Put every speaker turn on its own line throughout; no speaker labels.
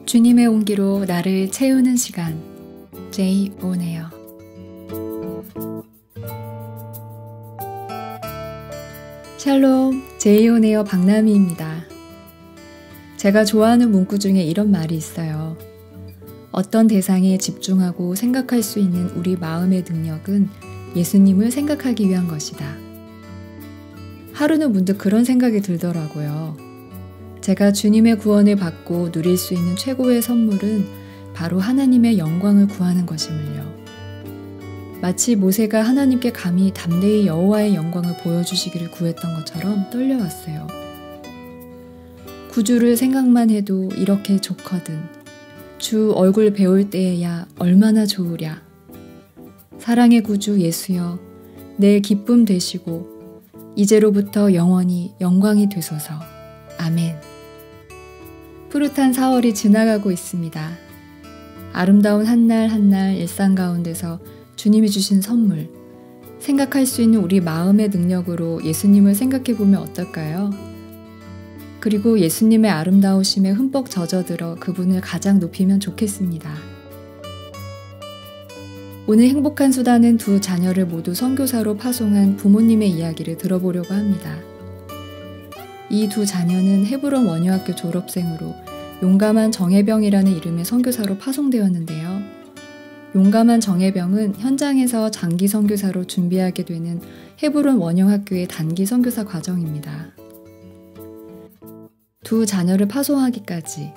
주님의 온기로 나를 채우는 시간, 제이 오네요. 샬롬, 제이 오네요 박나미입니다. 제가 좋아하는 문구 중에 이런 말이 있어요. 어떤 대상에 집중하고 생각할 수 있는 우리 마음의 능력은 예수님을 생각하기 위한 것이다. 하루는 문득 그런 생각이 들더라고요. 제가 주님의 구원을 받고 누릴 수 있는 최고의 선물은 바로 하나님의 영광을 구하는 것임을요. 마치 모세가 하나님께 감히 담대히 여호와의 영광을 보여주시기를 구했던 것처럼 떨려왔어요. 구주를 생각만 해도 이렇게 좋거든. 주 얼굴 배울 때에야 얼마나 좋으랴. 사랑의 구주 예수여, 내 기쁨 되시고 이제로부터 영원히 영광이 되소서. 아멘. 푸릇한 4월이 지나가고 있습니다. 아름다운 한날 한날 일상 가운데서 주님이 주신 선물, 생각할 수 있는 우리 마음의 능력으로 예수님을 생각해보면 어떨까요? 그리고 예수님의 아름다우심에 흠뻑 젖어들어 그분을 가장 높이면 좋겠습니다. 오늘 행복한 수다는 두 자녀를 모두 선교사로 파송한 부모님의 이야기를 들어보려고 합니다. 이 두 자녀는 헤브론 원효학교 졸업생으로 용감한 정혜병이라는 이름의 선교사로 파송되었는데요. 용감한 정혜병은 현장에서 장기 선교사로 준비하게 되는 헤브론 원효학교의 단기 선교사 과정입니다. 두 자녀를 파송하기까지,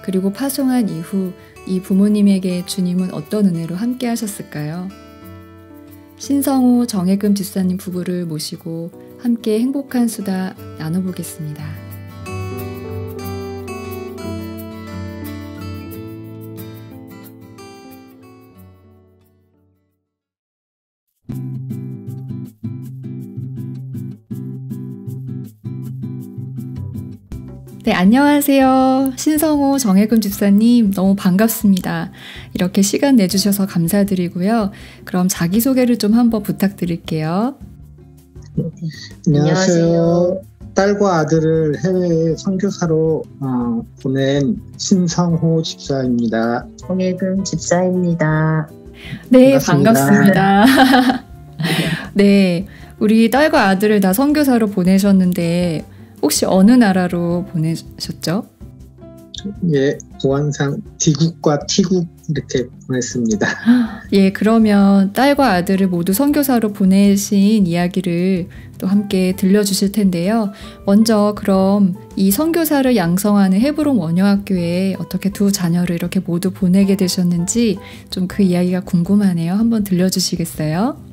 그리고 파송한 이후 이 부모님에게 주님은 어떤 은혜로 함께 하셨을까요? 신성호, 정혜금 집사님 부부를 모시고 함께 행복한 수다 나눠보겠습니다. 네, 안녕하세요. 신성호, 정혜금 집사님 너무 반갑습니다. 이렇게 시간 내주셔서 감사드리고요. 그럼 자기소개를 좀 한번 부탁드릴게요.
안녕하세요. 딸과 아들을 해외에 선교사로 보낸 신성호 집사입니다.
정혜금 집사입니다.
네, 반갑습니다. 네, 우리 딸과 아들을 다 선교사로 보내셨는데 혹시 어느 나라로 보내셨죠?
예, 보안상 D국과 T국 이렇게 보냈습니다.
예, 그러면 딸과 아들을 모두 선교사로 보내신 이야기를 또 함께 들려주실 텐데요. 먼저 그럼 이 선교사를 양성하는 헤브론 원효학교에 어떻게 두 자녀를 이렇게 모두 보내게 되셨는지 좀 그 이야기가 궁금하네요. 한번 들려주시겠어요?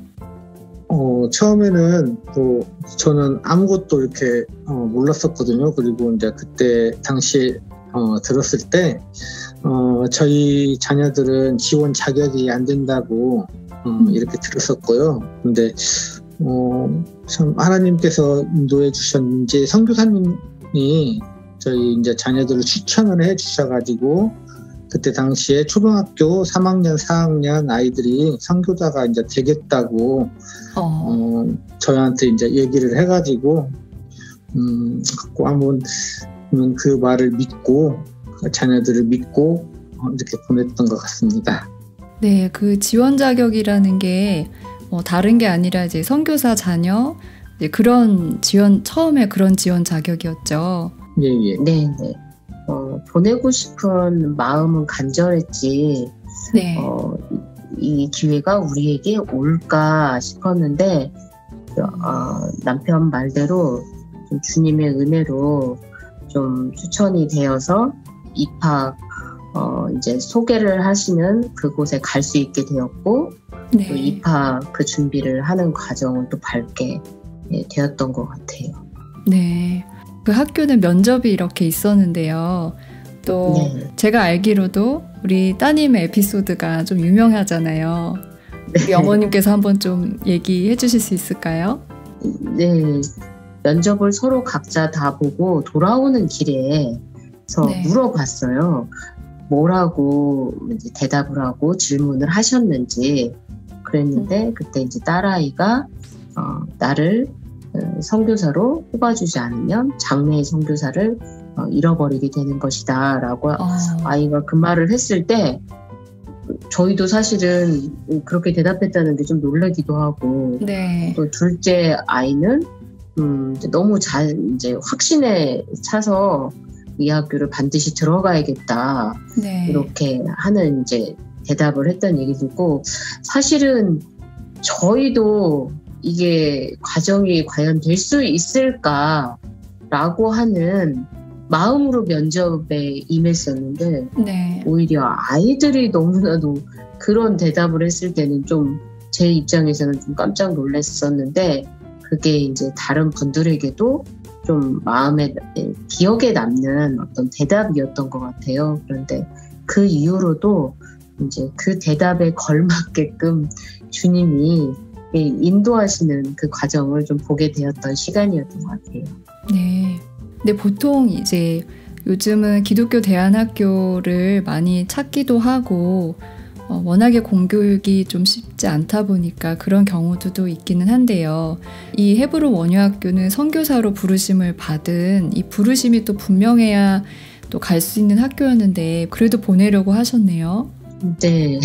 처음에는 또 저는 아무것도 이렇게 몰랐었거든요. 그리고 이제 그때 당시 들었을 때 저희 자녀들은 지원 자격이 안 된다고 이렇게 들었었고요. 근데 참 하나님께서 인도해 주셨는지 선교사님이 저희 이제 자녀들을 추천을 해 주셔가지고 그때 당시에 초등학교 3학년, 4학년 아이들이 선교사가 이제 되겠다고 저희한테 이제 얘기를 해가지고 한번 그 말을 믿고 자녀들을 믿고 이렇게 보냈던 것 같습니다.
네, 그 지원 자격이라는 게 다른 게 아니라 이제 선교사 자녀 그런 지원 처음에 그런 지원 자격이었죠.
예.
네. 보내고 싶은 마음은 간절했지.
네.
이 기회가 우리에게 올까 싶었는데 남편 말대로 좀 주님의 은혜로 좀 추천이 되어서 입학 이제 소개를 하시는 그곳에 갈 수 있게 되었고
네.
또 입학 그 준비를 하는 과정을 또 밟게 되었던 것 같아요.
네. 그 학교는 면접이 이렇게 있었는데요. 또 제가 알기로도 우리 따님의 에피소드가 좀 유명하잖아요. 우리 어머님께서 한번 좀 얘기해 주실 수 있을까요?
네. 면접을 서로 각자 다 보고 돌아오는 길에서 물어봤어요. 뭐라고 이제 대답을 하고 질문을 하셨는지 그랬는데 그때 이제 딸아이가 나를 선교사로 뽑아주지 않으면 장래의 선교사를 잃어버리게 되는 것이다 라고 아이가 그 말을 했을 때 저희도 사실은 그렇게 대답했다는 게 좀 놀라기도 하고
네.
또 둘째 아이는 너무 이제 확신에 차서 이 학교를 반드시 들어가야겠다
네.
이렇게 하는 이제 대답을 했던 얘기 듣고 사실은 저희도 이게 과정이 과연 될 수 있을까라고 하는 마음으로 면접에 임했었는데
네.
오히려 아이들이 너무나도 그런 대답을 했을 때는 좀 제 입장에서는 좀 깜짝 놀랐었는데 그게 이제 다른 분들에게도 좀 마음에 기억에 남는 어떤 대답이었던 것 같아요. 그런데 그 이후로도 이제 그 대답에 걸맞게끔 주님이 인도하시는 그 과정을 좀 보게 되었던 시간이었던 것 같아요.
네. 근데 보통 이제 요즘은 기독교 대안학교를 많이 찾기도 하고 워낙에 공교육이 좀 쉽지 않다 보니까 그런 경우도 있기는 한데요. 이 헤브론 원유학교는 선교사로 부르심을 받은 이 부르심이 또 분명해야 또 갈 수 있는 학교였는데 그래도 보내려고 하셨네요.
네.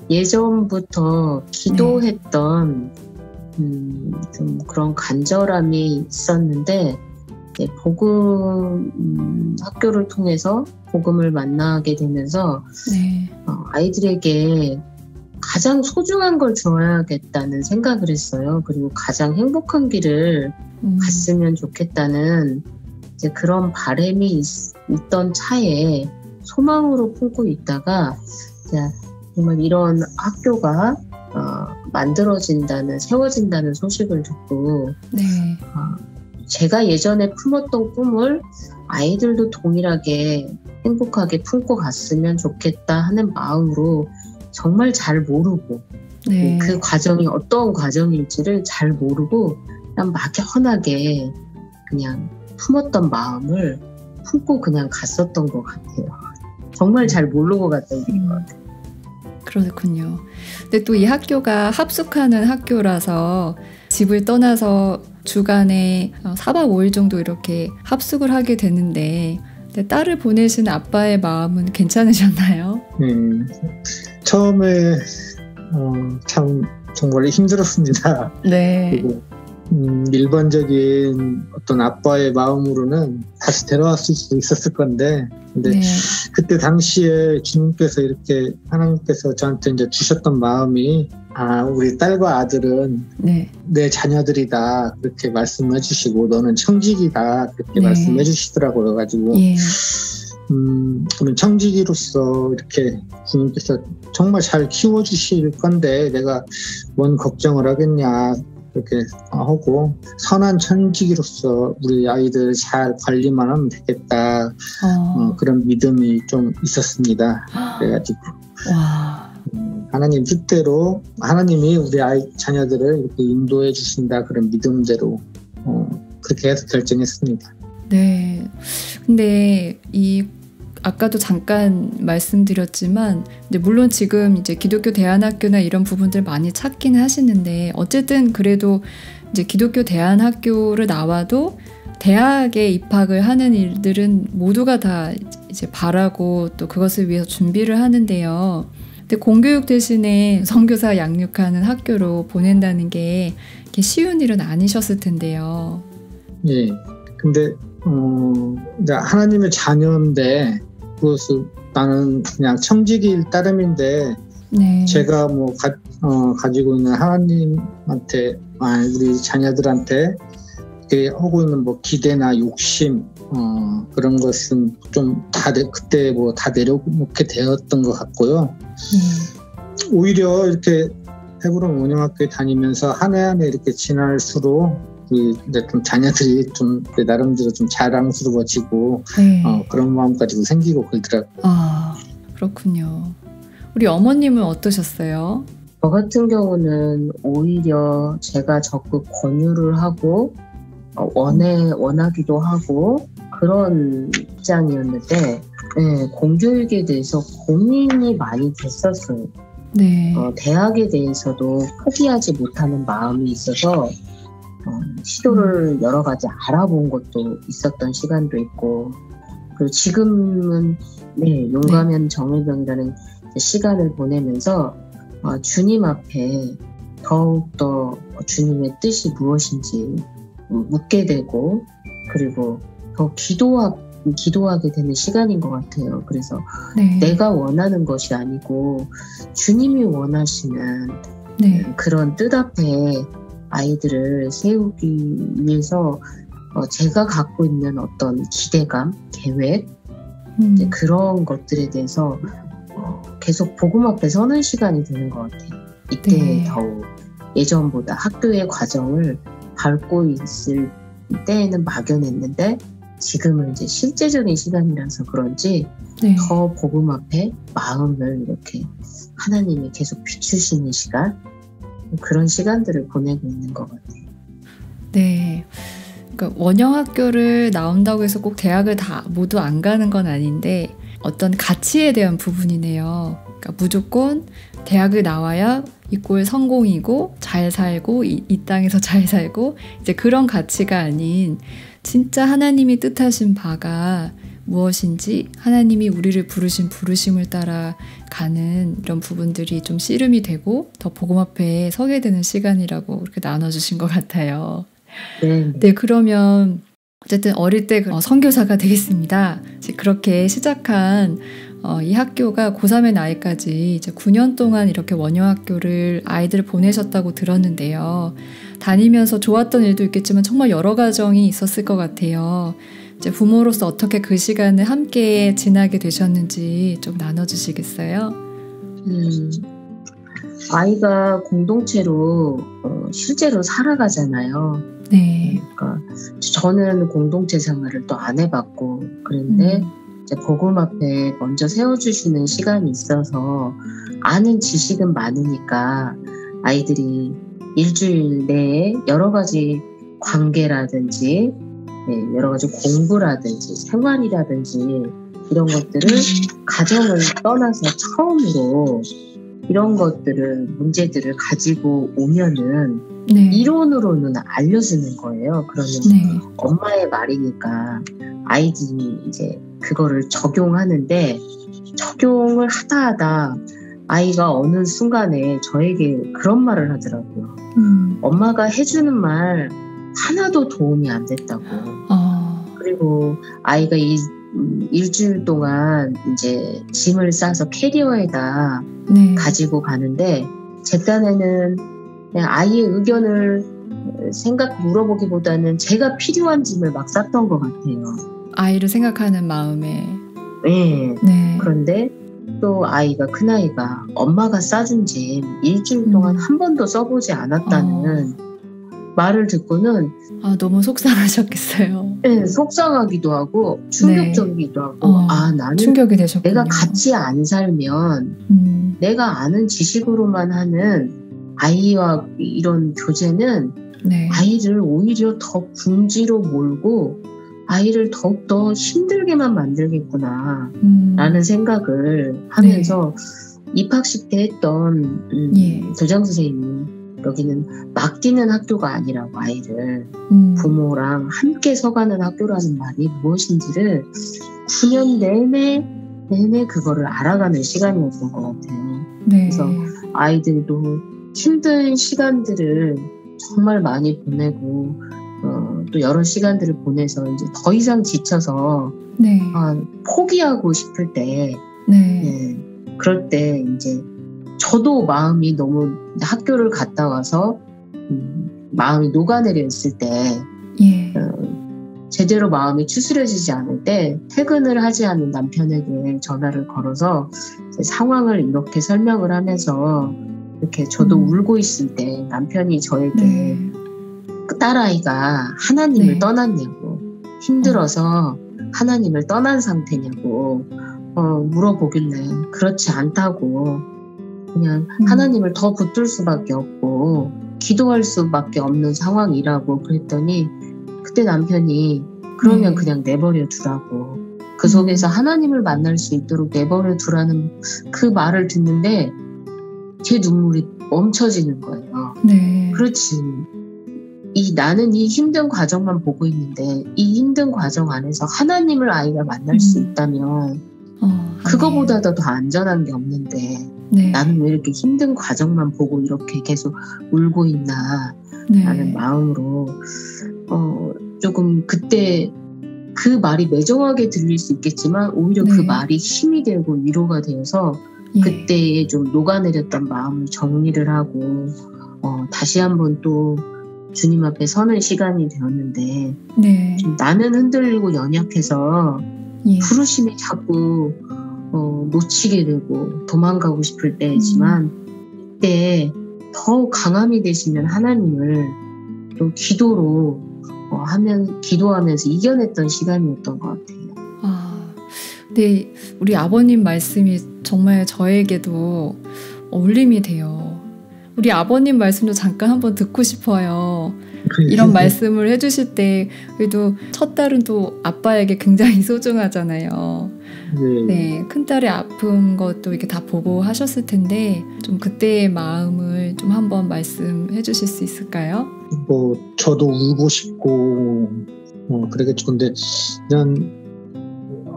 예전부터 기도했던 좀 그런 간절함이 있었는데 복음 학교를 통해서 복음을 만나게 되면서
네.
아이들에게 가장 소중한 걸 줘야겠다는 생각을 했어요. 그리고 가장 행복한 길을 갔으면 좋겠다는 이제 그런 바람이 있던 차에 소망으로 품고 있다가 정말 이런 학교가 만들어진다는 세워진다는 소식을 듣고
네.
제가 예전에 품었던 꿈을 아이들도 동일하게 행복하게 품고 갔으면 좋겠다 하는 마음으로 정말 잘 모르고
네.
그 과정이 어떤 과정일지를 잘 모르고 그냥 막연하게 그냥 품었던 마음을 품고 그냥 갔었던 것 같아요. 정말 잘 모르고 갔던 길인 것 같아요.
그렇군요. 근데 또 이 학교가 합숙하는 학교라서 집을 떠나서 주간에 4박 5일 정도 이렇게 합숙을 하게 되는데 딸을 보내신 아빠의 마음은 괜찮으셨나요?
처음에 참 정말 힘들었습니다.
네.
그리고 일반적인 어떤 아빠의 마음으로는 다시 데려왔을 수도 있었을 건데 근데
네.
그때 당시에 주님께서 이렇게 하나님께서 저한테 이제 주셨던 마음이 우리 딸과 아들은
네.
내 자녀들이다 그렇게 말씀해 주시고 너는 청지기다 그렇게
네.
말씀해 주시더라고요. 그래가지고
예.
그런 청지기로서 이렇게 주님께서 정말 잘 키워주실 건데 내가 뭔 걱정을 하겠냐 이렇게 하고 선한 청지기로서 우리 아이들 잘 관리만 하면 되겠다 그런 믿음이 좀 있었습니다. 그래가지고
와.
하나님 뜻대로 하나님이 우리 자녀들을 이렇게 인도해 주신다 그런 믿음대로 그렇게 해서 결정했습니다.
네. 근데 아까도 잠깐 말씀드렸지만 물론 지금 이제 기독교 대안학교나 이런 부분들 많이 찾기는 하시는데 어쨌든 그래도 이제 기독교 대안학교를 나와도 대학에 입학을 하는 일들은 모두가 다 이제 바라고 또 그것을 위해서 준비를 하는데요. 근데 공교육 대신에 선교사 양육하는 학교로 보낸다는 게 쉬운 일은 아니셨을 텐데요.
예. 근데 하나님의 자녀인데 그것을 나는 그냥 청지기일 따름인데
네.
제가 가지고 있는 하나님한테 우리 자녀들한테 하고 있는 기대나 욕심 그런 것은 좀 그때 다 내려놓게 되었던 것 같고요. 오히려 이렇게 헤브론 원영학교에 다니면서 한 해 한 해 이렇게 지날수록 이제 좀 자녀들이 좀 나름대로 좀 자랑스러워지고 그런 마음까지도 생기고 그러더라고요.
그렇군요. 우리 어머님은 어떠셨어요?
저 같은 경우는 오히려 제가 적극 권유를 하고 원하기도 하고 그런 입장이었는데 공교육에 대해서 고민이 많이 됐었어요.
네.
대학에 대해서도 포기하지 못하는 마음이 있어서 시도를 여러 가지 알아본 것도 있었던 시간도 있고, 그리고 지금은 용감한 정예병이라는 시간을 보내면서 주님 앞에 더욱더 주님의 뜻이 무엇인지 묻게 되고, 그리고 더 기도하게 되는 시간인 것 같아요. 그래서 내가 원하는 것이 아니고 주님이 원하시는 그런 뜻 앞에 아이들을 세우기 위해서 제가 갖고 있는 어떤 기대감, 계획, 그런 것들에 대해서 계속 복음 앞에 서는 시간이 되는 것 같아요. 이때 더욱 예전보다 학교의 과정을 밟고 있을 때에는 막연했는데 지금은 이제 실제적인 시간이라서 그런지 더 복음 앞에 마음을 이렇게 하나님이 계속 비추시는 시간, 그런 시간들을 보내고 있는 것 같아요.
네. 그러니까 원형학교를 나온다고 해서 꼭 대학을 다 모두 안 가는 건 아닌데 어떤 가치에 대한 부분이네요. 그러니까 무조건 대학을 나와야 이꼴 성공이고 잘 살고 이 땅에서 잘 살고 이제 그런 가치가 아닌 진짜 하나님이 뜻하신 바가 무엇인지 하나님이 우리를 부르신 부르심을 따라 가는 이런 부분들이 좀 씨름이 되고 더 복음 앞에 서게 되는 시간이라고 이렇게 나눠주신 것 같아요. 네, 그러면 어쨌든 어릴 때 선교사가 되겠습니다. 그렇게 시작한 이 학교가 고3의 나이까지 이제 9년 동안 이렇게 원형학교를 아이들을 보내셨다고 들었는데요. 다니면서 좋았던 일도 있겠지만 정말 여러 가정이 있었을 것 같아요. 이제 부모로서 어떻게 그 시간을 함께 지나게 되셨는지 좀 나눠주시겠어요?
아이가 공동체로 실제로 살아가잖아요.
네.
그러니까 저는 공동체 생활을 또 안 해봤고 그런데 이제 복음 앞에 먼저 세워주시는 시간이 있어서 아는 지식은 많으니까 아이들이 일주일 내에 여러 가지 관계라든지 여러 가지 공부라든지 생활이라든지 이런 것들을 가정을 떠나서 처음으로 이런 것들을 문제들을 가지고 오면은 이론으로는 알려주는 거예요. 그러면 엄마의 말이니까 아이들이 이제 그거를 적용하는데 적용을 하다 아이가 어느 순간에 저에게 그런 말을 하더라고요. 엄마가 해주는 말 하나도 도움이 안 됐다고. 그리고 아이가 일주일 동안 이제 짐을 싸서 캐리어에다 가지고 가는데 제 딴에는 그냥 아이의 의견을 물어보기보다는 제가 필요한 짐을 막 쌌던 것 같아요.
아이를 생각하는 마음에.
네. 그런데 또 큰아이가 엄마가 싸준 짐 일주일 동안 한 번도 써보지 않았다는 말을 듣고는
너무 속상하셨겠어요.
네, 속상하기도 하고 충격적이기도 하고 나는
충격이 되셨군요.
내가 같이 안 살면 내가 아는 지식으로만 하는 아이와 이런 교제는 아이를 오히려 더 궁지로 몰고 아이를 더욱더 힘들게만 만들겠구나 라는 생각을 하면서 입학식 때 했던 교장 선생님이 여기는 맡기는 학교가 아니라고 아이를 부모랑 함께 서가는 학교라는 말이 무엇인지를 9년 내내 그거를 알아가는 시간이었던 것 같아요. 그래서 아이들도 힘든 시간들을 정말 많이 보내고 또 여러 시간들을 보내서 이제 더 이상 지쳐서 포기하고 싶을 때 그럴 때 이제 저도 마음이 너무 학교를 갔다 와서 마음이 녹아내려 있을 때 제대로 마음이 추스려지지 않을 때 퇴근을 하지 않은 남편에게 전화를 걸어서 상황을 이렇게 설명을 하면서 이렇게 저도 울고 있을 때 남편이 저에게 딸아이가 하나님을 떠났냐고 힘들어서 하나님을 떠난 상태냐고 물어보길래 그렇지 않다고 그냥 하나님을 더 붙들 수밖에 없고 기도할 수밖에 없는 상황이라고 그랬더니 그때 남편이 그러면 그냥 내버려 두라고 그 속에서 하나님을 만날 수 있도록 내버려 두라는 그 말을 듣는데 제 눈물이 멈춰지는 거예요. 그렇지. 나는 이 힘든 과정만 보고 있는데 이 힘든 과정 안에서 하나님을 아이가 만날 수 있다면 그거보다도 더 안전한 게 없는데
네.
나는 왜 이렇게 힘든 과정만 보고 이렇게 계속 울고 있나 라는 마음으로 조금 그때 그 말이 매정하게 들릴 수 있겠지만 오히려 그 말이 힘이 되고 위로가 되어서 그때에 좀 녹아내렸던 마음을 정리를 하고 다시 한번 또 주님 앞에 서는 시간이 되었는데 좀 나는 흔들리고 연약해서 부르심이 자꾸 놓치게 되고 도망가고 싶을 때이지만 이때 더 강함이 되시는 하나님을 또 기도로 기도하면서 이겨냈던 시간이었던 것 같아요.
네, 우리 아버님 말씀이 정말 저에게도 울림이 돼요. 우리 아버님 말씀도 잠깐 한번 듣고 싶어요. 이런 말씀을 해주실 때 그래도 첫 딸은 또 아빠에게 굉장히 소중하잖아요. 네, 큰딸의 아픈 것도 이렇게 다 보고 하셨을 텐데 좀 그때의 마음을 좀 한번 말씀해 주실 수 있을까요?
저도 울고 싶고 그러겠죠. 근데 이런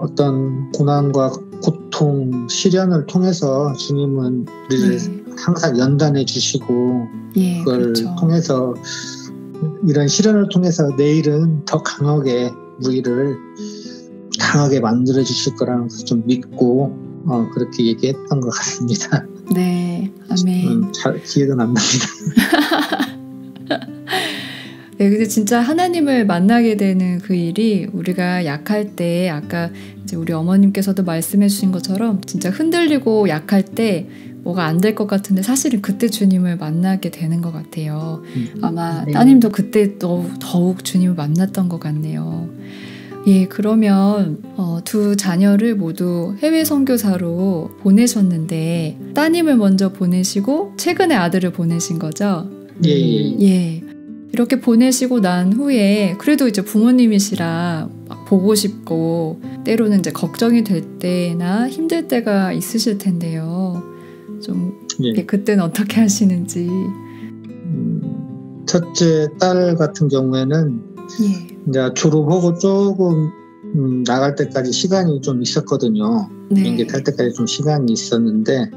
어떤 고난과 고통, 시련을 통해서 주님은 우리를 항상 연단해 주시고 그걸
그렇죠.
통해서 이런 시련을 통해서 내일은 더 강하게 우리를 강하게 만들어 주실 거라는 것을 좀 믿고 그렇게 얘기했던 것 같습니다.
네, 아멘.
잘 기억은 안 납니다.
네, 근데 진짜 하나님을 만나게 되는 그 일이 우리가 약할 때 아까 이제 우리 어머님께서도 말씀해 주신 것처럼 진짜 흔들리고 약할 때 뭐가 안 될 것 같은데 사실은 그때 주님을 만나게 되는 것 같아요. 아마 따님도 그때 더욱 주님을 만났던 것 같네요. 예, 그러면 두 자녀를 모두 해외 선교사로 보내셨는데 따님을 먼저 보내시고 최근에 아들을 보내신 거죠? 예. 이렇게 보내시고 난 후에 그래도 이제 부모님이시라 막 보고 싶고 때로는 이제 걱정이 될 때나 힘들 때가 있으실 텐데요. 좀 그때는 어떻게 하시는지.
첫째 딸 같은 경우에는 이제 졸업하고 조금 나갈 때까지 시간이 좀 있었거든요. 비행기 탈 때까지 좀 시간이 있었는데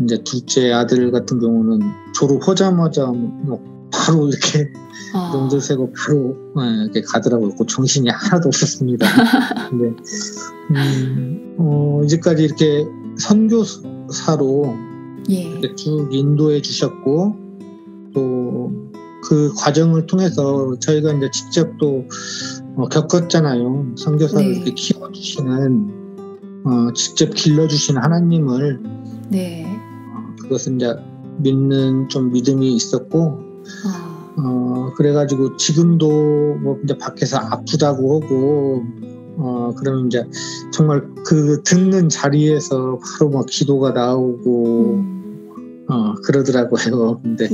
이제 둘째 아들 같은 경우는 졸업하자마자 바로 이렇게 용돈 세고 바로 이렇게 가더라고요. 정신이 하나도 없었습니다. 근데 이제까지 이렇게 선교사로 이렇게 쭉 인도해 주셨고 또 그 과정을 통해서 저희가 이제 직접 또 겪었잖아요. 선교사를 이렇게 키워주시는 직접 길러주신 하나님을 그것은 이제 믿는 좀 믿음이 있었고 그래가지고 지금도 뭐 이제 밖에서 아프다고 하고 그러면 이제 정말 그 듣는 자리에서 바로 막 기도가 나오고 그러더라고요. 근데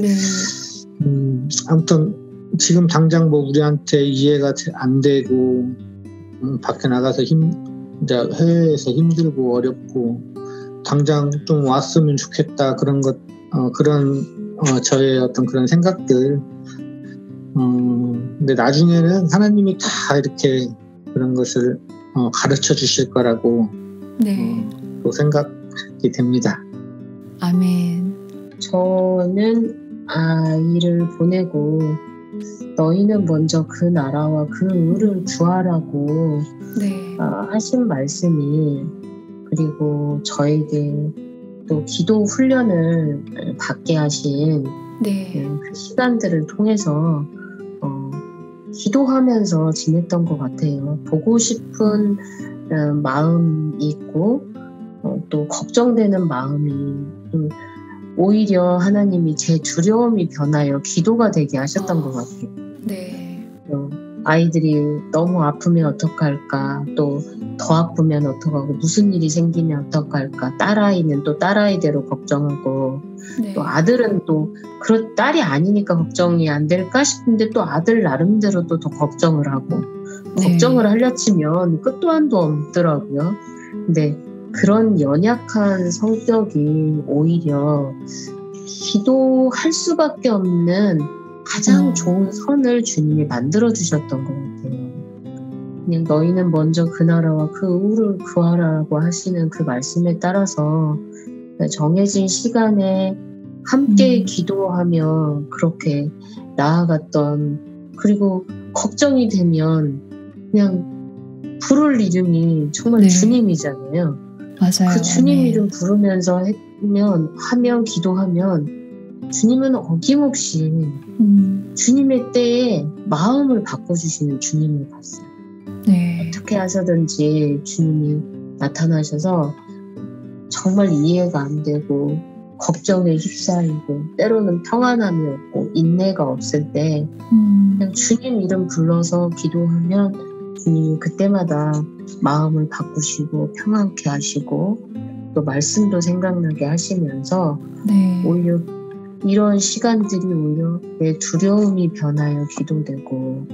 아무튼 지금 당장 뭐 우리한테 이해가 안 되고 밖에 나가서 이제 해외에서 힘들고 어렵고 당장 좀 왔으면 좋겠다 그런 것 그런 저의 어떤 그런 생각들 근데 나중에는 하나님이 다 이렇게 그런 것을 가르쳐 주실 거라고 또 생각이 됩니다.
아멘.
저는 아이를 보내고 너희는 먼저 그 나라와 그 의를 구하라고 하신 말씀이 그리고 저에게 또 기도 훈련을 받게 하신 그 시간들을 통해서 기도하면서 지냈던 것 같아요. 보고 싶은 마음이 있고 또 걱정되는 마음이 오히려 하나님이 제 두려움이 변하여 기도가 되게 하셨던 것 같아요. 아이들이 너무 아프면 어떡할까, 또 더 아프면 어떡하고, 무슨 일이 생기면 어떡할까, 딸아이는 또 딸아이대로 걱정하고, 또 아들은 또 딸이 아니니까 걱정이 안 될까 싶은데 또 아들 나름대로 또 더 걱정을 하고, 걱정을 하려 치면 끝도 한도 없더라고요. 근데 그런 연약한 성격이 오히려 기도할 수밖에 없는 가장 좋은 선을 주님이 만들어 주셨던 것 같아요. 그냥 너희는 먼저 그 나라와 그 의를 구하라고 하시는 그 말씀에 따라서 정해진 시간에 함께 기도하며 그렇게 나아갔던, 그리고 걱정이 되면 그냥 부를 이름이 정말
네.
주님이잖아요.
맞아요.
그 주님
네.
이름 부르면서 하면 기도하면 주님은 어김없이 주님의 때에 마음을 바꿔주시는 주님을 봤어요.
네.
어떻게 하셔든지 주님이 나타나셔서 정말 이해가 안 되고 걱정에 휩싸이고 때로는 평안함이 없고 인내가 없을 때 그냥 주님 이름 불러서 기도하면 주님이 그때마다 마음을 바꾸시고 평안케 하시고 또 말씀도 생각나게 하시면서
네.
오히려 이런 시간들이 오히려 내 두려움이 변하여 기도되고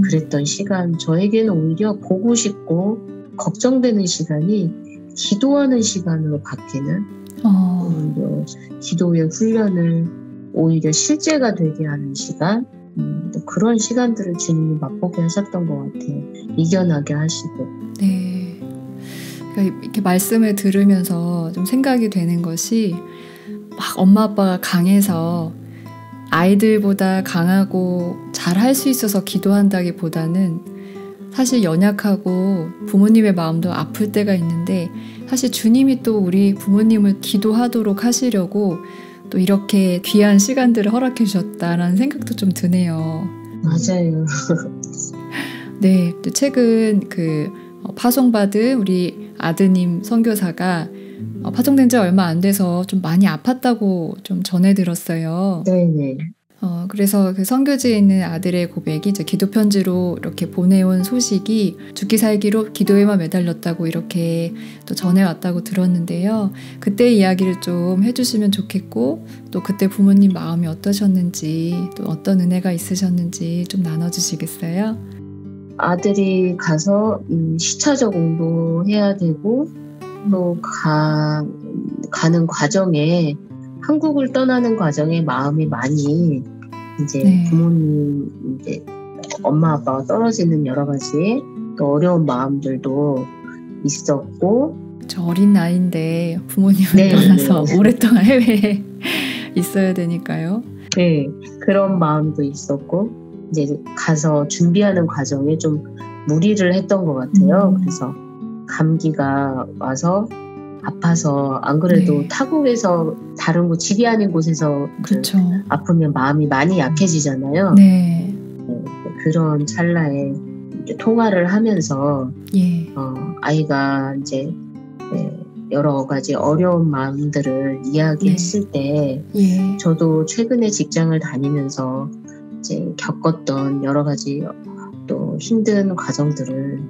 그랬던 시간, 저에게는 오히려 보고 싶고 걱정되는 시간이 기도하는 시간으로 바뀌는 오히려 기도의 훈련을 오히려 실제가 되게 하는 시간, 그런 시간들을 주님이 맛보게 하셨던 것 같아요. 이겨나게 하시고.
네. 그러니까 이렇게 말씀을 들으면서 좀 생각이 되는 것이, 막 엄마 아빠가 강해서 아이들보다 강하고 잘할 수 있어서 기도한다기보다는 사실 연약하고 부모님의 마음도 아플 때가 있는데, 사실 주님이 또 우리 부모님을 기도하도록 하시려고 또 이렇게 귀한 시간들을 허락해 주셨다라는 생각도 좀 드네요.
맞아요.
네, 또 최근 파송받은 우리 아드님 선교사가 파송된 지 얼마 안 돼서 좀 많이 아팠다고 좀 전해 들었어요.
네네.
그래서 그 선교지에 있는 아들의 고백이 이제 기도 편지로 이렇게 보내온 소식이 죽기 살기로 기도에만 매달렸다고 이렇게 또 전해왔다고 들었는데요. 그때 이야기를 좀 해주시면 좋겠고, 또 그때 부모님 마음이 어떠셨는지, 또 어떤 은혜가 있으셨는지 좀 나눠주시겠어요?
아들이 가서 시차적 공부해야 되고 또 가는 과정에, 한국을 떠나는 과정에 마음이 많이 이제
네.
부모님, 이제 엄마 아빠가 떨어지는 여러 가지 또 어려운 마음들도 있었고,
저 어린 나이인데 부모님을
네,
떠나서
네.
오랫동안 해외에 있어야 되니까요.
네, 그런 마음도 있었고, 이제 가서 준비하는 과정에 좀 무리를 했던 것 같아요. 그래서 감기가 와서 아파서, 안 그래도
네.
타국에서 다른 곳, 집이 아닌 곳에서
그렇죠.
아프면 마음이 많이 약해지잖아요.
네.
그런 찰나에 이제 통화를 하면서
예.
아이가 이제 여러 가지 어려운 마음들을 이야기했을 때,
예.
저도 최근에 직장을 다니면서 이제 겪었던 여러 가지 또 힘든 과정들을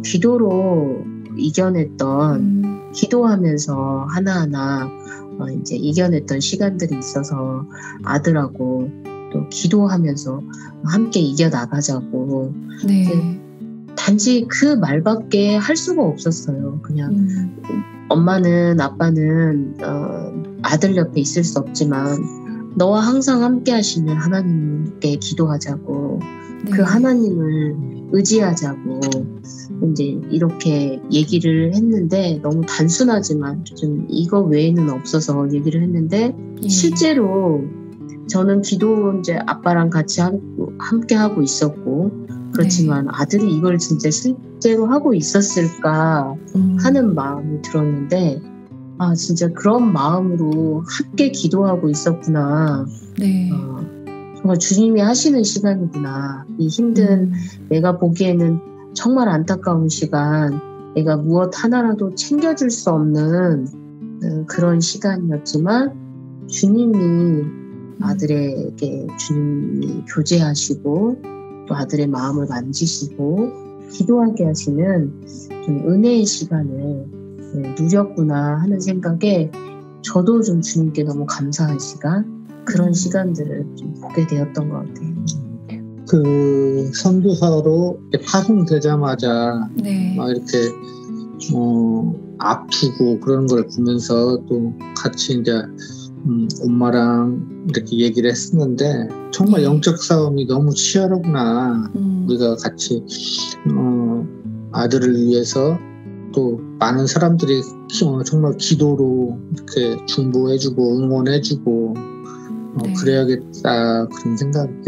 기도로 이겨냈던, 기도하면서 하나하나 이제 이겨냈던 시간들이 있어서 아들하고 또 기도하면서 함께 이겨나가자고.
네.
단지 그 말밖에 할 수가 없었어요. 그냥 엄마는, 아빠는 아들 옆에 있을 수 없지만 너와 항상 함께 하시는 하나님께 기도하자고.
네.
그 하나님을 의지하자고 이제 이렇게 얘기를 했는데, 너무 단순하지만 좀 이거 외에는 없어서 얘기를 했는데,
예.
실제로 저는 기도 이제 아빠랑 같이 함께 하고 있었고, 그렇지만 아들이 이걸 진짜 실제로 하고 있었을까 하는 마음이 들었는데, 아 진짜 그런 마음으로 함께 기도하고 있었구나.
네.
정말 주님이 하시는 시간이구나. 이 힘든 내가 보기에는 정말 안타까운 시간, 내가 무엇 하나라도 챙겨줄 수 없는 그런 시간이었지만 주님이 아들에게 주님이 교제하시고 또 아들의 마음을 만지시고 기도하게 하시는 좀 은혜의 시간을 누렸구나 하는 생각에, 저도 좀 주님께 너무 감사한 시간, 그런 시간들을 좀 보게 되었던 것 같아요.
그 선교사로 파송되자마자
네.
막 이렇게 아프고 그런 걸 보면서 또 같이 이제 엄마랑 이렇게 얘기를 했었는데 정말 영적 싸움이 너무 치열하구나. 우리가 같이 아들을 위해서 또 많은 사람들이 정말 기도로 이렇게 중보해주고 응원해주고 그래야겠다 그런 생각을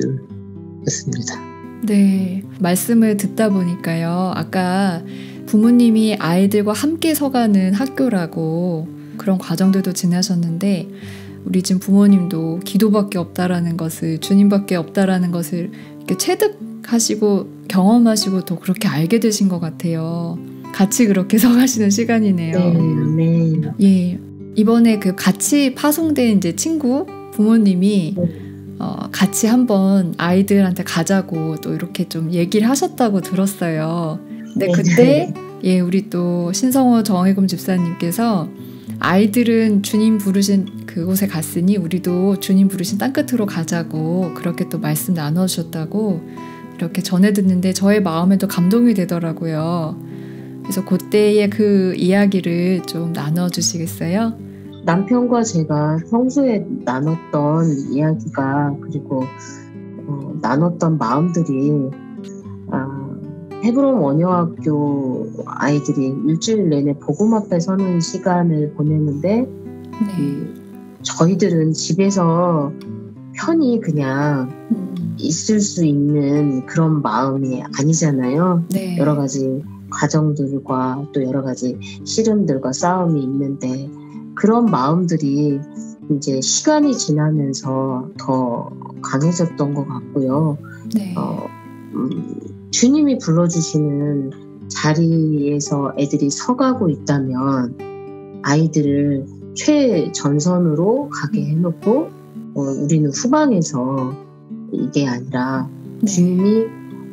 했습니다.
네, 말씀을 듣다 보니까요. 아까 부모님이 아이들과 함께 서가는 학교라고 그런 과정들도 지나셨는데 우리 지금 부모님도 기도밖에 없다라는 것을 주님밖에 없다라는 것을 이렇게 체득하시고 경험하시고 또 그렇게 알게 되신 것 같아요. 같이 그렇게 서가시는 시간이네요.
네.
예, 이번에 그 같이 파송된 이제 친구 부모님이 같이 한번 아이들한테 가자고 또 이렇게 좀 얘기를 하셨다고 들었어요. 근데 그때 예, 우리 또 신성호 정혜금 집사님께서 아이들은 주님 부르신 그곳에 갔으니 우리도 주님 부르신 땅끝으로 가자고 그렇게 또 말씀 나눠주셨다고 이렇게 전해 듣는데 저의 마음에도 감동이 되더라고요. 그래서 그때의 그 이야기를 좀 나눠주시겠어요?
남편과 제가 평소에 나눴던 이야기가 그리고 나눴던 마음들이 헤브론 원효학교 아이들이 일주일 내내 복음 앞에 서는 시간을 보냈는데 저희들은 집에서 편히 그냥 있을 수 있는 그런 마음이 아니잖아요.
네.
여러 가지 가정들과 또 여러 가지 씨름들과 싸움이 있는데 그런 마음들이 이제 시간이 지나면서 더 강해졌던 것 같고요.
네.
주님이 불러주시는 자리에서 애들이 서가고 있다면 아이들을 최전선으로 가게 해놓고 우리는 후방에서 이게 아니라 주님이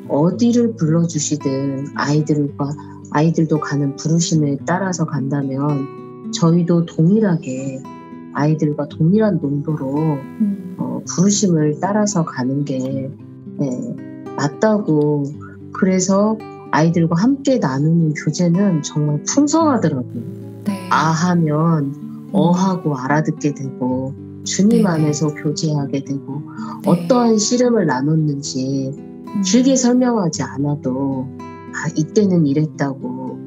어디를 불러주시든 아이들도 가는 부르심에 따라서 간다면 저희도 동일하게 아이들과 동일한 농도로 부르심을 따라서 가는 게 맞다고. 그래서 아이들과 함께 나누는 교제는 정말 풍성하더라고요.
네.
아하면 어하고 알아듣게 되고 주님
네네.
안에서 교제하게 되고
네.
어떠한 씨름을 나눴는지 길게 설명하지 않아도 이때는 이랬다고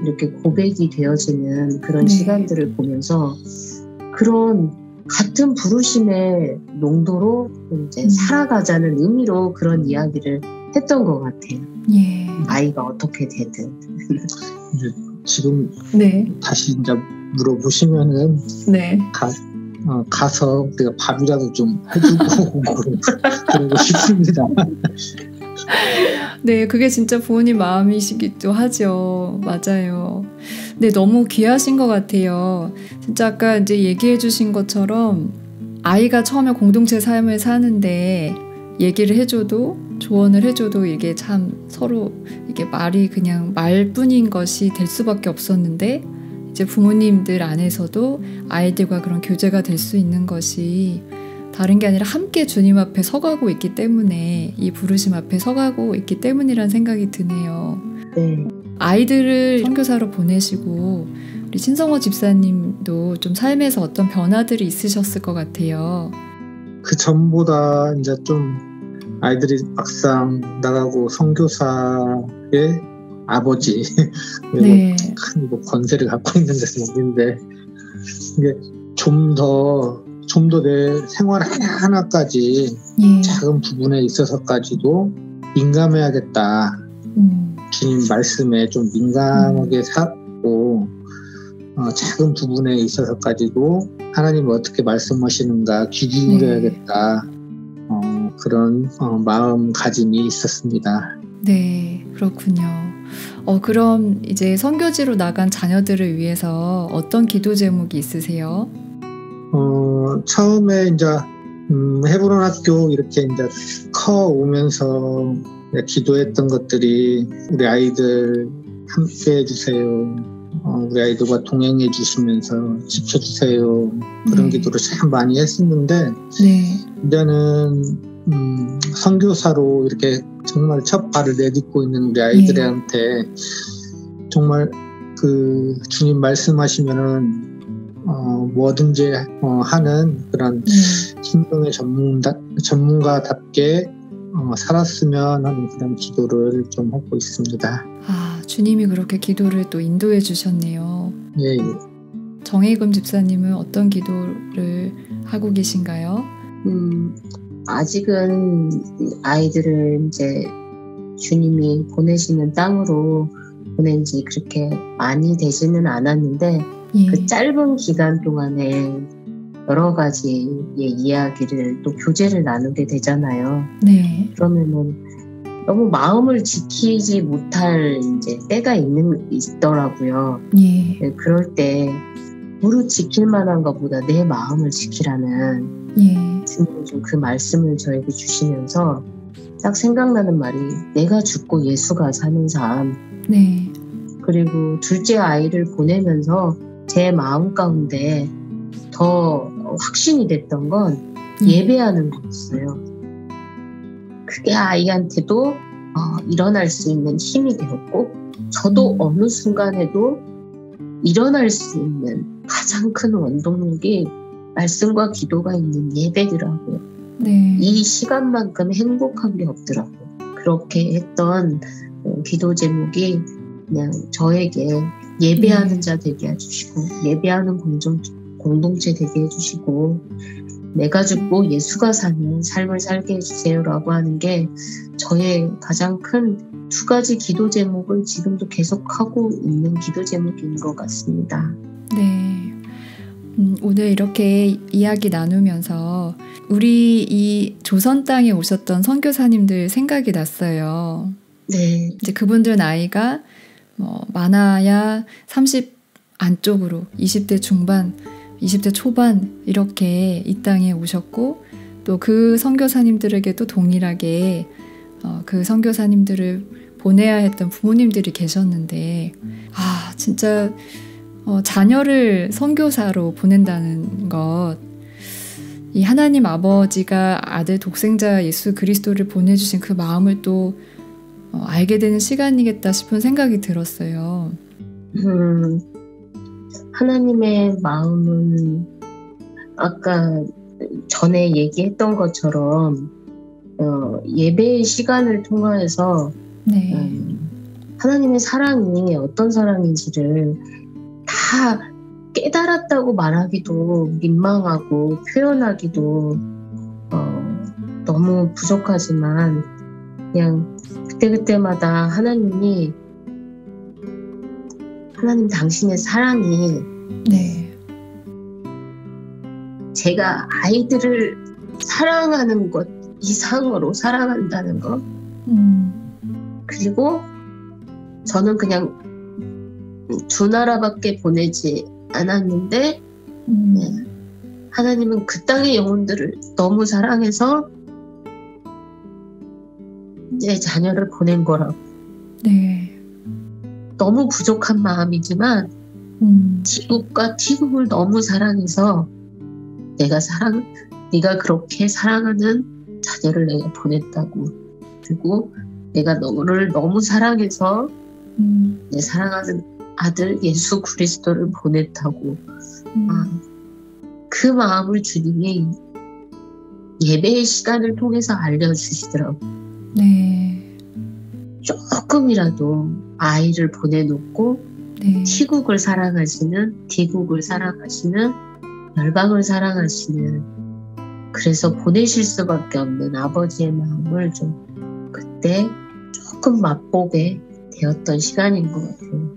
이렇게 고백이 되어지는 그런
네.
시간들을 보면서 그런 같은 부르심의 농도로 이제 살아가자는 의미로 그런 이야기를 했던 것 같아요.
예.
아이가 어떻게 되든.
지금
네.
다시 이제 물어보시면은
네.
가서 우리가 밥이라도 좀 해주고 그러고 싶습니다.
네, 그게 진짜 부모님 마음이시기도 하죠. 맞아요. 네, 너무 귀하신 것 같아요. 진짜 아까 이제 얘기해 주신 것처럼 아이가 처음에 공동체 삶을 사는데 얘기를 해줘도 조언을 해줘도 이게 참 서로 이게 말이 그냥 말뿐인 것이 될 수밖에 없었는데 이제 부모님들 안에서도 아이들과 그런 교제가 될 수 있는 것이 다른 게 아니라 함께 주님 앞에 서가고 있기 때문에 이 부르심 앞에 서가고 있기 때문이란 생각이 드네요.
네.
아이들을 선교사로 보내시고 우리 신성호 집사님도 좀 삶에서 어떤 변화들이 있으셨을 것 같아요.
그 전보다 이제 좀 아이들이 막상 나가고 선교사의 아버지
네.
큰 권세를 갖고 있는 데서 모르는데 이게 좀 더 내 생활 하나하나까지
예.
작은 부분에 있어서까지도 민감해야겠다. 주님 말씀에 좀 민감하게 살고 작은 부분에 있어서까지도 하나님이 어떻게 말씀하시는가 귀 기울여야겠다. 그런 마음가짐이 있었습니다.
네, 그렇군요. 그럼 이제 선교지로 나간 자녀들을 위해서 어떤 기도 제목이 있으세요?
처음에 이제 헤브론 학교 이렇게 이제 커 오면서 기도했던 것들이 우리 아이들 함께 해주세요. 우리 아이들과 동행해 주시면서 지켜주세요. 그런 기도를 참 많이 했었는데 이제는 선교사로 이렇게 정말 첫 발을 내딛고 있는 우리 아이들한테 정말 그 주님 말씀하시면은 뭐든지 하는 그런 신경의 전문가답게 살았으면 하는 그런 기도를 좀 하고 있습니다.
아, 주님이 그렇게 기도를 또 인도해 주셨네요.
예, 예.
정혜금 집사님은 어떤 기도를 하고 계신가요?
아직은 아이들을 이제 주님이 보내시는 땅으로 보낸 지 그렇게 많이 되지는 않았는데
예.
그 짧은 기간 동안에 여러 가지의 이야기를 또 교제를 나누게 되잖아요.
네.
그러면은 너무 마음을 지키지 못할 이제 때가 있더라고요.
예.
그럴 때 무릇 지킬 만한 것보다 내 마음을 지키라는
예.
주님이 좀 그 말씀을 저에게 주시면서 딱 생각나는 말이 내가 죽고 예수가 사는 삶.
네.
그리고 둘째 아이를 보내면서 제 마음 가운데 더 확신이 됐던 건 예배하는 거였어요. 그게 아이한테도 일어날 수 있는 힘이 되었고 저도 어느 순간에도 일어날 수 있는 가장 큰 원동력이 말씀과 기도가 있는 예배더라고요.
네.
이 시간만큼 행복한 게 없더라고요. 그렇게 했던 기도 제목이 그냥 저에게 예배하는 자 되게 해주시고 예배하는 공동체 되게 해주시고 내가 죽고 예수가 사는 삶을 살게 해주세요라고 하는 게 저의 가장 큰 두 가지 기도 제목을 지금도 계속하고 있는 기도 제목인 것 같습니다.
네. 오늘 이렇게 이야기 나누면서 우리 이 조선 땅에 오셨던 선교사님들 생각이 났어요.
네.
이제 그분들 나이가 많아야 30 안쪽으로 20대 중반, 20대 초반 이렇게 이 땅에 오셨고 또 그 선교사님들에게도 동일하게 그 선교사님들을 보내야 했던 부모님들이 계셨는데 진짜 자녀를 선교사로 보낸다는 것, 이 하나님 아버지가 아들 독생자 예수 그리스도를 보내주신 그 마음을 또 알게 되는 시간이겠다 싶은 생각이 들었어요.
하나님의 마음은 아까 전에 얘기했던 것처럼 예배의 시간을 통해서
네.
하나님의 사랑이 어떤 사랑인지를 다 깨달았다고 말하기도 민망하고 표현하기도 너무 부족하지만 그냥 그때그때마다 하나님 당신의 사랑이
네.
제가 아이들을 사랑하는 것 이상으로 사랑한다는 것 그리고 저는 그냥 두 나라밖에 보내지 않았는데 하나님은 그 땅의 영혼들을 너무 사랑해서 내 자녀를 보낸 거라고.
네.
너무 부족한 마음이지만 지국과 티국을 너무 사랑해서 네가 그렇게 사랑하는 자녀를 내가 보냈다고. 그리고 내가 너를 너무 사랑해서 내 사랑하는 아들 예수 그리스도를 보냈다고. 그 마음을 주님이 예배의 시간을 통해서 알려주시더라고요.
네.
조금이라도 아이를 보내놓고
네.
티국을 사랑하시는, 디국을 사랑하시는, 열방을 사랑하시는, 그래서 보내실 수밖에 없는 아버지의 마음을 좀 그때 조금 맛보게 되었던 시간인 것 같아요.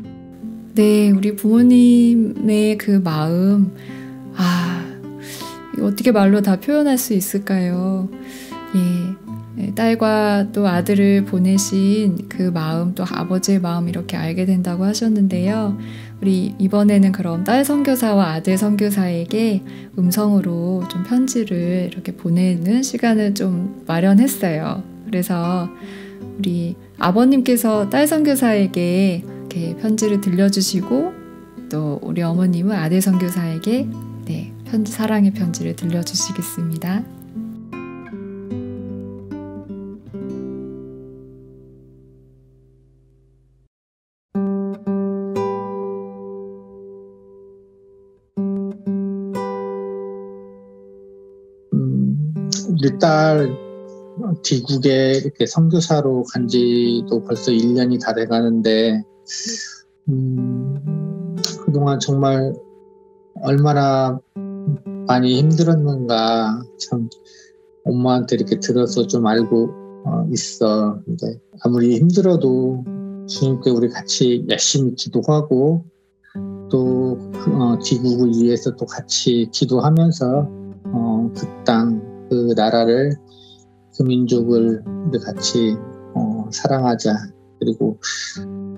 네, 우리 부모님의 그 마음, 어떻게 말로 다 표현할 수 있을까요? 예, 딸과 또 아들을 보내신 그 마음, 또 아버지의 마음 이렇게 알게 된다고 하셨는데요. 우리 이번에는 그럼 딸 선교사와 아들 선교사에게 음성으로 좀 편지를 이렇게 보내는 시간을 좀 마련했어요. 그래서 우리 아버님께서 딸 선교사에게 이렇게 편지를 들려주시고 또 우리 어머님은 아들 선교사에게 사랑의 편지를 들려주시겠습니다.
우리 딸 미국에 이렇게 선교사로 간 지도 벌써 1년이 다 돼가는데 그동안 정말 얼마나 많이 힘들었는가 참 엄마한테 이렇게 들어서 좀 알고 있어. 근데 아무리 힘들어도 주님께 우리 같이 열심히 기도하고 또 귀국을 위해서 또 같이 기도하면서 그 땅, 그 나라를, 그 민족을 우리 같이 사랑하자. 그리고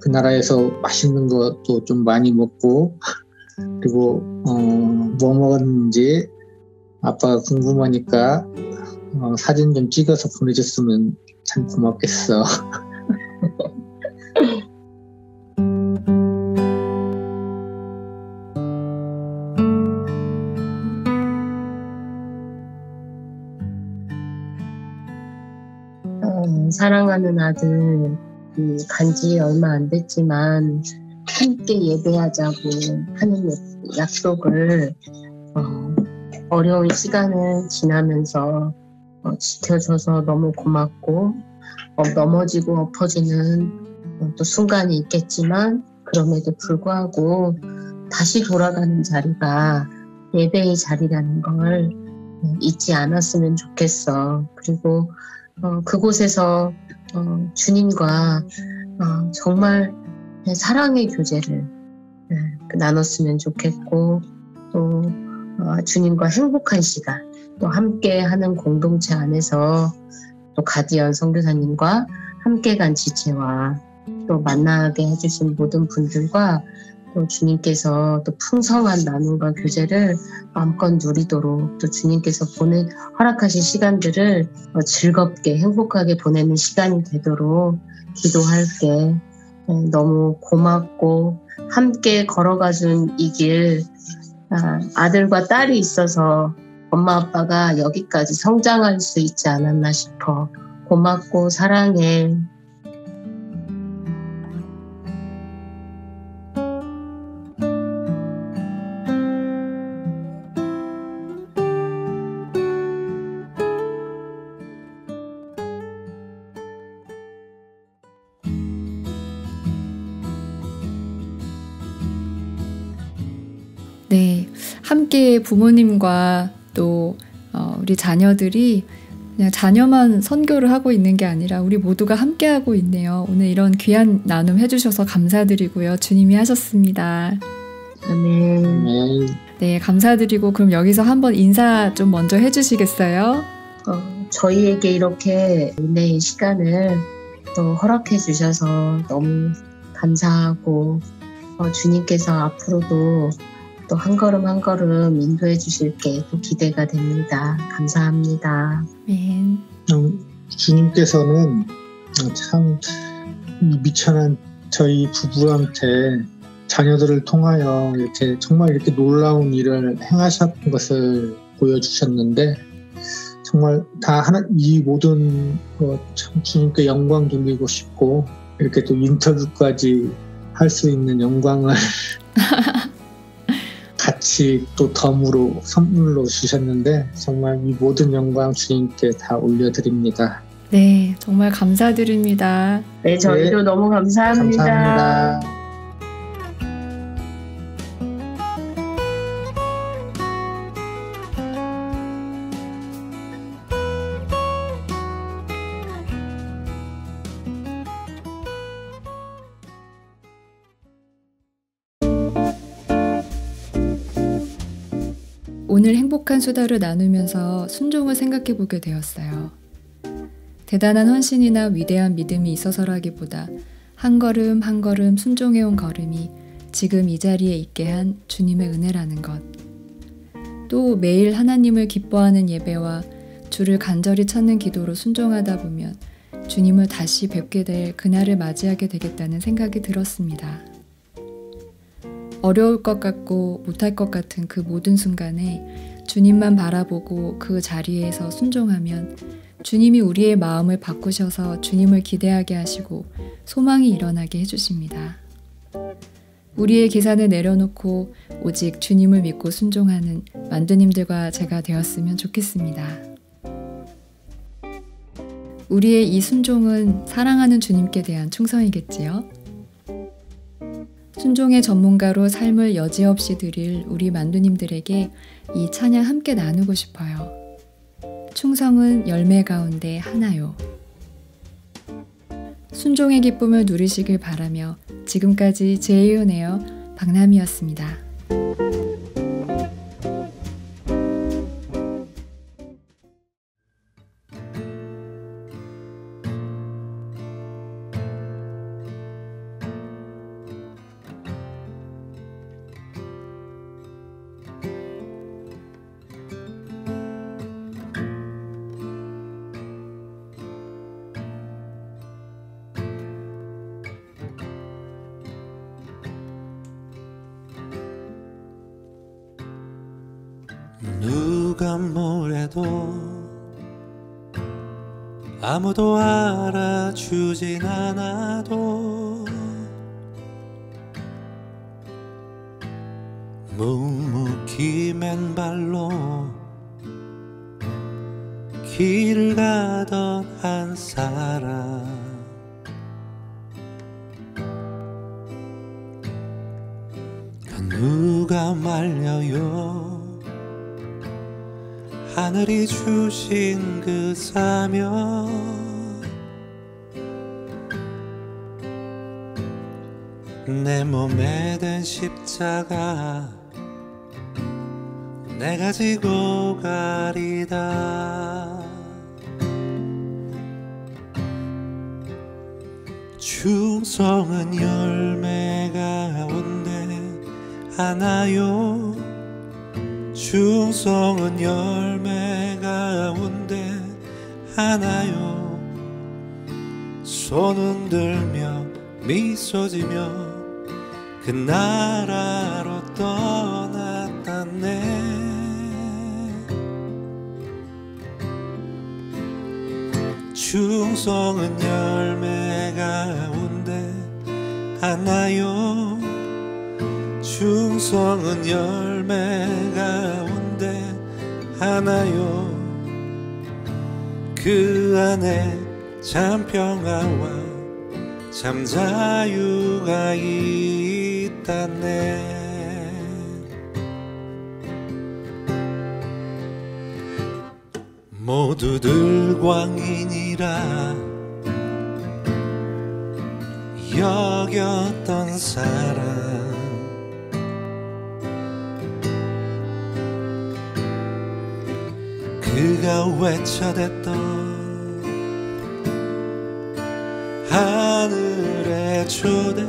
그 나라에서 맛있는 것도 좀 많이 먹고 그리고 뭐 먹었는지 아빠가 궁금하니까 사진 좀 찍어서 보내줬으면 참 고맙겠어.
사랑하는 아들 간지 얼마 안 됐지만 함께 예배하자고 하는 약속을 어려운 시간을 지나면서 지켜줘서 너무 고맙고 넘어지고 엎어지는 또 순간이 있겠지만 그럼에도 불구하고 다시 돌아가는 자리가 예배의 자리라는 걸 잊지 않았으면 좋겠어. 그리고 그곳에서 주님과 정말 사랑의 교제를 나눴으면 좋겠고 또 주님과 행복한 시간 또 함께하는 공동체 안에서 또 가디언 선교사님과 함께 간 지체와 또 만나게 해주신 모든 분들과 또 주님께서 또 풍성한 나눔과 교제를 마음껏 누리도록 또 주님께서 허락하신 시간들을 즐겁게 행복하게 보내는 시간이 되도록 기도할게. 너무 고맙고 함께 걸어가준 이 길 아들과 딸이 있어서 엄마 아빠가 여기까지 성장할 수 있지 않았나 싶어. 고맙고 사랑해.
네, 함께 부모님과 또 우리 자녀들이 그냥 자녀만 선교를 하고 있는 게 아니라 우리 모두가 함께 하고 있네요. 오늘 이런 귀한 나눔 해주셔서 감사드리고요. 주님이 하셨습니다.
아멘.
네, 감사드리고 그럼 여기서 한번 인사 좀 먼저 해주시겠어요?
저희에게 이렇게 은혜의 시간을 또 허락해 주셔서 너무 감사하고 주님께서 앞으로도 또 한 걸음 한 걸음 인도해 주실 게 또 기대가 됩니다. 감사합니다.
아멘.
주님께서는 참 미천한 저희 부부한테 자녀들을 통하여 이렇게 정말 이렇게 놀라운 일을 행하셨던 것을 보여주셨는데 정말 다 이 모든 참 주님께 영광 돌리고 싶고 이렇게 또 인터뷰까지 할 수 있는 영광을 같이 또 덤으로 선물로 주셨는데 정말 이 모든 영광 주님께 다 올려드립니다.
네, 정말 감사드립니다.
네, 저희도 네, 너무 감사합니다.
감사합니다.
오늘 행복한 수다를 나누면서 순종을 생각해 보게 되었어요. 대단한 헌신이나 위대한 믿음이 있어서라기보다 한 걸음 한 걸음 순종해온 걸음이 지금 이 자리에 있게 한 주님의 은혜라는 것. 또 매일 하나님을 기뻐하는 예배와 주를 간절히 찾는 기도로 순종하다 보면 주님을 다시 뵙게 될 그날을 맞이하게 되겠다는 생각이 들었습니다. 어려울 것 같고 못할 것 같은 그 모든 순간에 주님만 바라보고 그 자리에서 순종하면 주님이 우리의 마음을 바꾸셔서 주님을 기대하게 하시고 소망이 일어나게 해주십니다. 우리의 계산을 내려놓고 오직 주님을 믿고 순종하는 만두님들과 제가 되었으면 좋겠습니다. 우리의 이 순종은 사랑하는 주님께 대한 충성이겠지요. 순종의 전문가로 삶을 여지없이 드릴 우리 만두님들에게 이 찬양 함께 나누고 싶어요. 충성은 열매 가운데 하나요. 순종의 기쁨을 누리시길 바라며 지금까지 제이온에어 박남이었습니다.
누가 뭐래도 아무도 알아주진 않아도 묵묵히 맨발로 길을 가던 한 사람, 누가 말려요 하늘이 주신 그 사명, 내 몸에 든 십자가 내가 지고 가리다. 충성은 열매 가운데 하나요. 충성은 열매 가운데 하나요. 손 흔들며 미소 지며 그 나라로 떠났다네. 충성은 열매 가운데 하나요. 충성은 열매 가운데 하나요. 그 안에 참 평화와 참 자유가 있다네. 모두들 광인이라 여겼던 사람, 그가 외쳐댔던 하늘의 초대,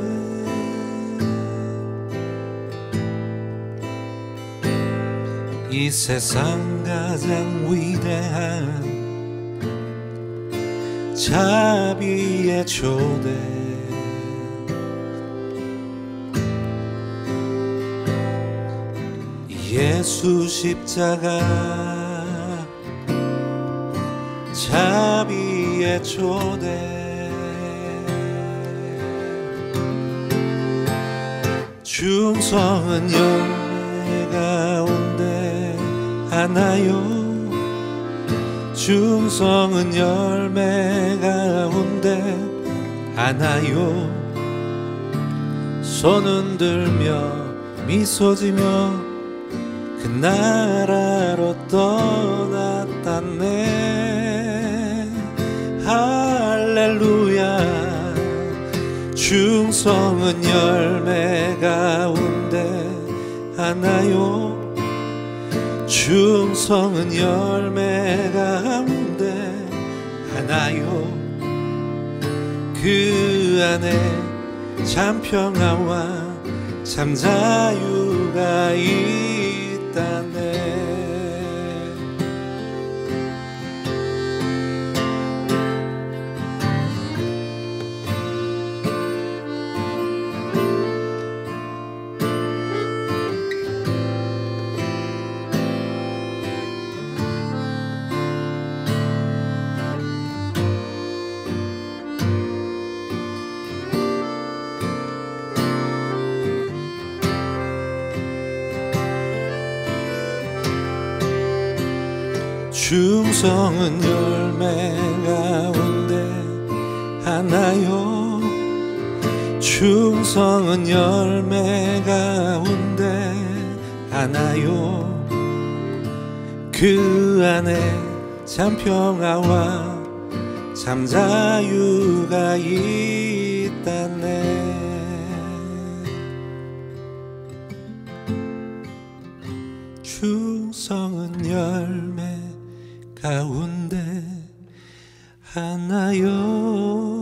이 세상 가장 위대한 자비의 초대, 예수 십자가 자비의 초대. 충성은 열매 가운데 하나요. 충성은 열매 가운데 하나요. 손 흔들며 미소 지며 그 나라로 떠났다네. 할렐루야. 충성은 열매 가운데 하나요. 충성은 열매 가운데 하나요. 그 안에 참 평화와 참 자유가 있다네. 충성은 열매 가운데 하나요. 충성은 열매 가운데 하나요. 그 안에 참 평화와 참 자유가 있다네. 충성은 열매 가운데 하나요.